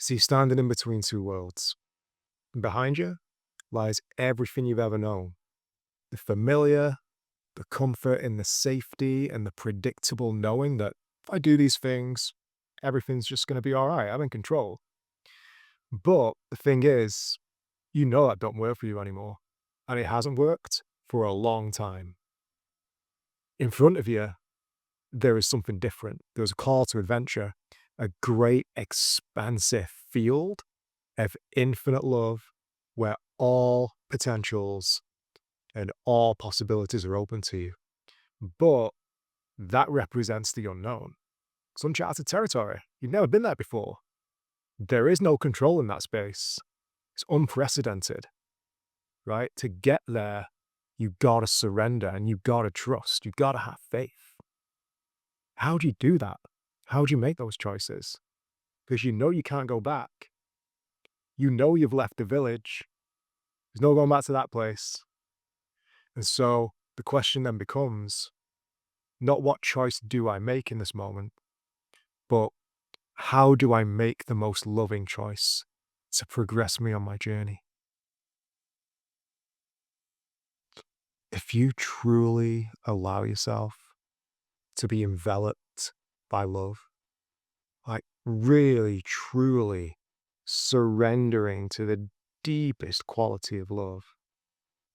So you're standing in between two worlds. And behind you lies everything you've ever known. The familiar, the comfort in the safety and the predictable knowing that if I do these things, everything's just going to be all right. I'm in control. But the thing is, you know that don't work for you anymore. And it hasn't worked for a long time. In front of you, there is something different. There's a call to adventure, a great expansive field of infinite love where all potentials and all possibilities are open to you. But that represents the unknown. It's uncharted territory. You've never been there before. There is no control in that space. It's unprecedented, right? To get there, you gotta surrender and you gotta trust. You gotta have faith. How do you do that? How do you make those choices? Because you know you can't go back. You know you've left the village. There's no going back to that place. And so the question then becomes not what choice do I make in this moment, but how do I make the most loving choice to progress me on my journey? If you truly allow yourself to be enveloped by love, like really, truly surrendering to the deepest quality of love,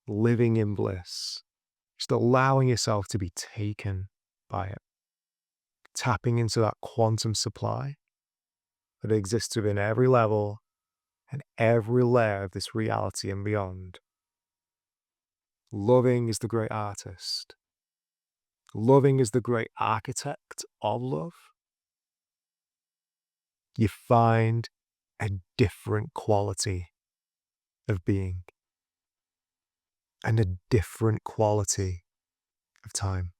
living in bliss, just allowing yourself to be taken by it, tapping into that quantum supply that exists within every level and every layer of this reality and beyond. Loving is the great artist. Loving is the great architect of love. You find a different quality of being and a different quality of time.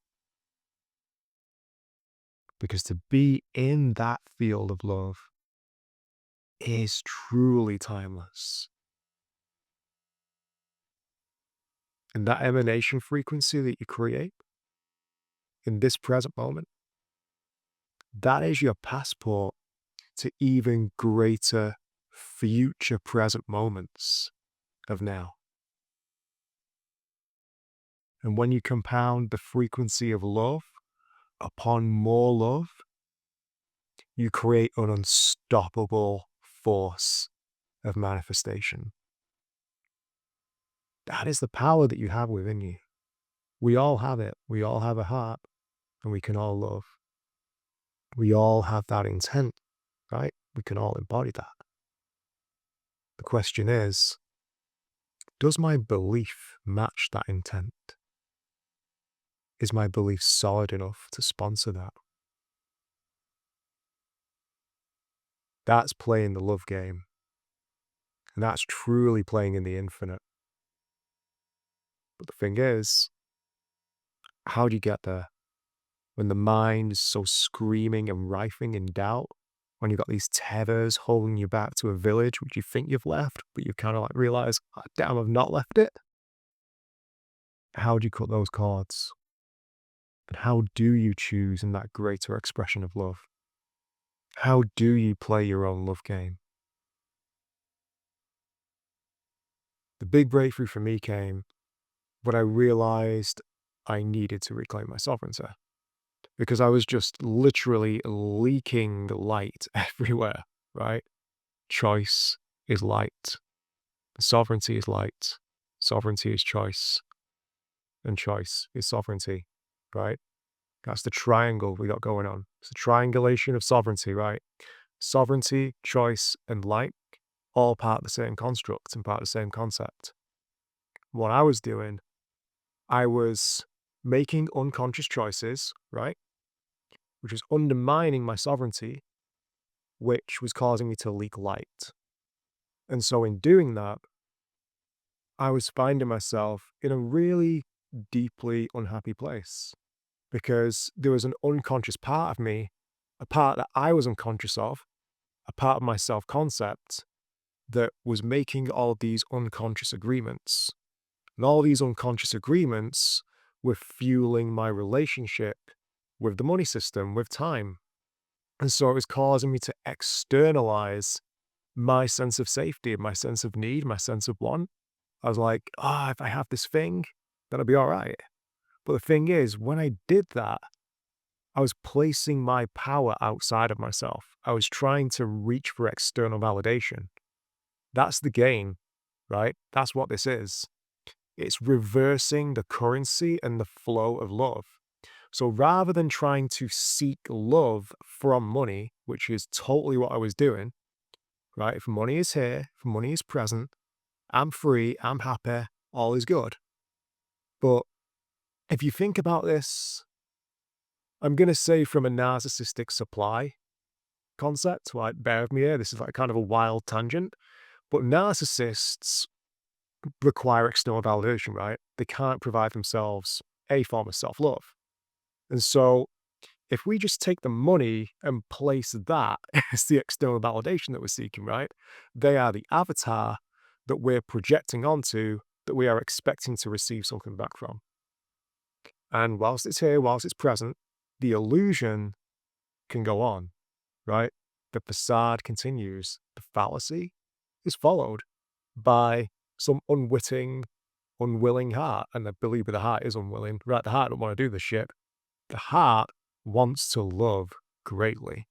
Because to be in that field of love is truly timeless. And that emanation frequency that you create in this present moment, that is your passport to even greater future present moments of now. And when you compound the frequency of love upon more love, you create an unstoppable force of manifestation. That is the power that you have within you. We all have it. We all have a heart and we can all love. We all have that intent, right? We can all embody that. The question is, does my belief match that intent? Is my belief solid enough to sponsor that? That's playing the love game. And that's truly playing in the infinite. But the thing is, how do you get there? When the mind is so screaming and writhing in doubt, when you've got these tethers holding you back to a village which you think you've left, but you kind of like realize, "Ah, damn, I've not left it." How do you cut those cords? And how do you choose in that greater expression of love? How do you play your own love game? The big breakthrough for me came when I realized I needed to reclaim my sovereignty because I was just literally leaking the light everywhere, right? Choice is light. Sovereignty is light. Sovereignty is choice. And choice is sovereignty, right? That's the triangle we got going on. It's a triangulation of sovereignty, right? Sovereignty, choice, and light, all part of the same construct and part of the same concept. What I was doing, I was making unconscious choices, right? Which was undermining my sovereignty, which was causing me to leak light. And so in doing that, I was finding myself in a really deeply unhappy place because there was an unconscious part of me, a part that I was unconscious of, a part of my self concept that was making all these unconscious agreements. And all these unconscious agreements were fueling my relationship with the money system, with time. And so it was causing me to externalize my sense of safety, my sense of need, my sense of want. I was like, ah, if I have this thing, then I'll be all right. But the thing is, when I did that, I was placing my power outside of myself. I was trying to reach for external validation. That's the game, right? That's what this is. It's reversing the currency and the flow of love. So rather than trying to seek love from money, which is totally what I was doing, right? If money is here, if money is present, I'm free, I'm happy, all is good. But if you think about this, I'm going to say from a narcissistic supply concept, like bear with me here, this is like kind of a wild tangent, but narcissists require external validation, right? They can't provide themselves a form of self-love. And so if we just take the money and place that as the external validation that we're seeking, right? They are the avatar that we're projecting onto that we are expecting to receive something back from. And whilst it's here, whilst it's present, the illusion can go on, right? The facade continues. The fallacy is followed by some unwitting, unwilling heart. And I believe the heart is unwilling, right? The heart don't want to do this shit. The heart wants to love greatly,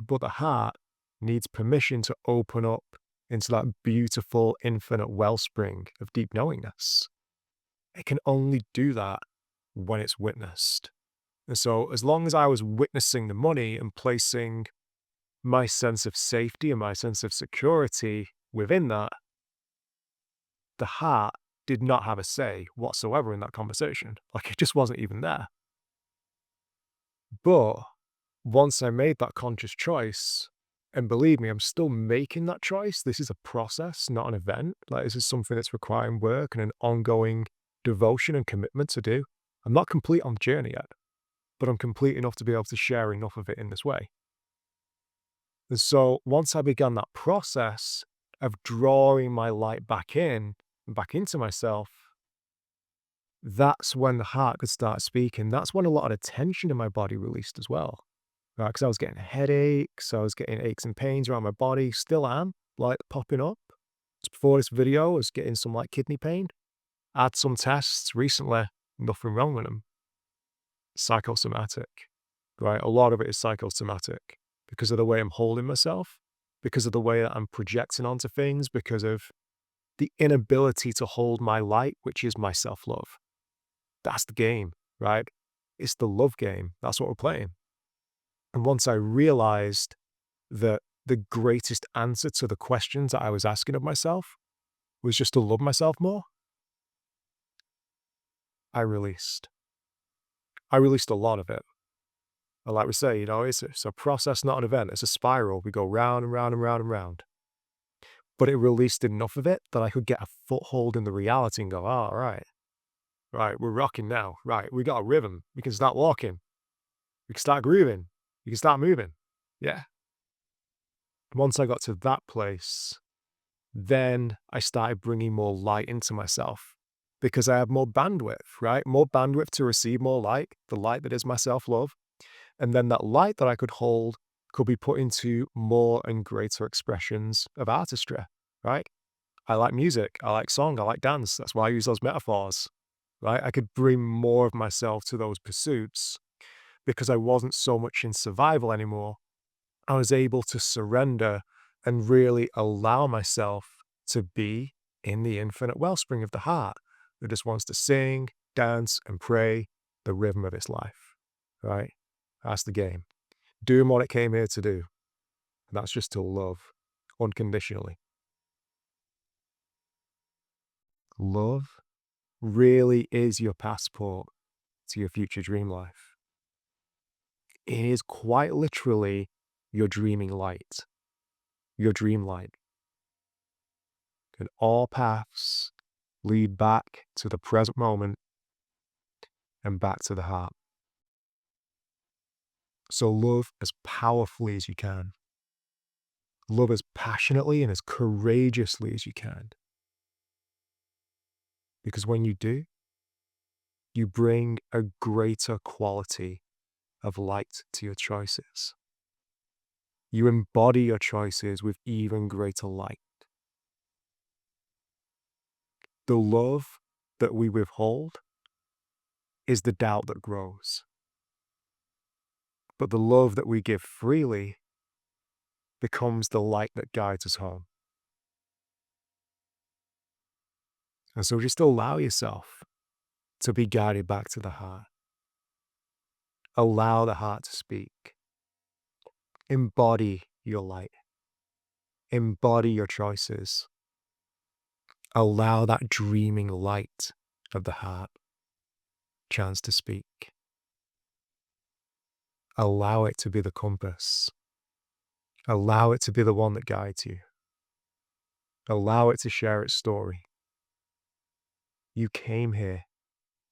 but the heart needs permission to open up into that beautiful, infinite wellspring of deep knowingness. It can only do that when it's witnessed. And so, as long as I was witnessing the money and placing my sense of safety and my sense of security within that, the heart did not have a say whatsoever in that conversation. Like, it just wasn't even there. But once I made that conscious choice, and believe me, I'm still making that choice. This is a process, not an event. Like, this is something that's requiring work and an ongoing devotion and commitment to do. I'm not complete on the journey yet, but I'm complete enough to be able to share enough of it in this way. And so once I began that process of drawing my light back in and back into myself, that's when the heart could start speaking. That's when a lot of the tension in my body released as well. Right, because I was getting headaches, I was getting aches and pains around my body, still am, like, popping up. Just before this video, I was getting some, like, kidney pain. I had some tests recently, nothing wrong with them. Psychosomatic, right? A lot of it is psychosomatic because of the way I'm holding myself, because of the way that I'm projecting onto things, because of the inability to hold my light, which is my self-love. That's the game, right? It's the love game. That's what we're playing. And once I realized that the greatest answer to the questions that I was asking of myself was just to love myself more, I released. I released a lot of it. And like we say, it's a process, not an event. It's a spiral. We go round and round and round and round. But it released enough of it that I could get a foothold in the reality and go, oh, all right, right, we're rocking now. Right, we got a rhythm. We can start walking. We can start grooving. You can start moving. Yeah. Once I got to that place, then I started bringing more light into myself because I have more bandwidth, right? More bandwidth to receive more light, the light that is my self-love. And then that light that I could hold could be put into more and greater expressions of artistry, right? I like music, I like song, I like dance. That's why I use those metaphors, right? I could bring more of myself to those pursuits because I wasn't so much in survival anymore. I was able to surrender and really allow myself to be in the infinite wellspring of the heart that just wants to sing, dance, and pray the rhythm of its life, right? That's the game. Doing what it came here to do. And that's just to love unconditionally. Love really is your passport to your future dream life. It is quite literally your dreaming light, your dream light. And all paths lead back to the present moment and back to the heart. So love as powerfully as you can. Love as passionately and as courageously as you can. Because when you do, you bring a greater quality of light to your choices. You embody your choices with even greater light. The love that we withhold is the doubt that grows. But the love that we give freely becomes the light that guides us home. And so just allow yourself to be guided back to the heart. Allow the heart to speak. Embody your light. Embody your choices. Allow that dreaming light of the heart chance to speak. Allow it to be the compass. Allow it to be the one that guides you. Allow it to share its story. You came here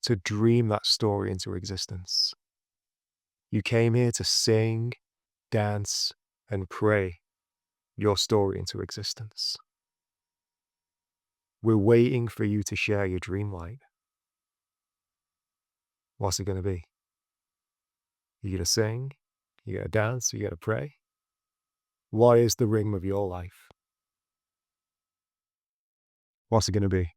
to dream that story into existence. You came here to sing, dance, and pray your story into existence. We're waiting for you to share your dream light. What's it going to be? You going to sing? You going to dance? You going to pray? What is the rhythm of your life? What's it going to be?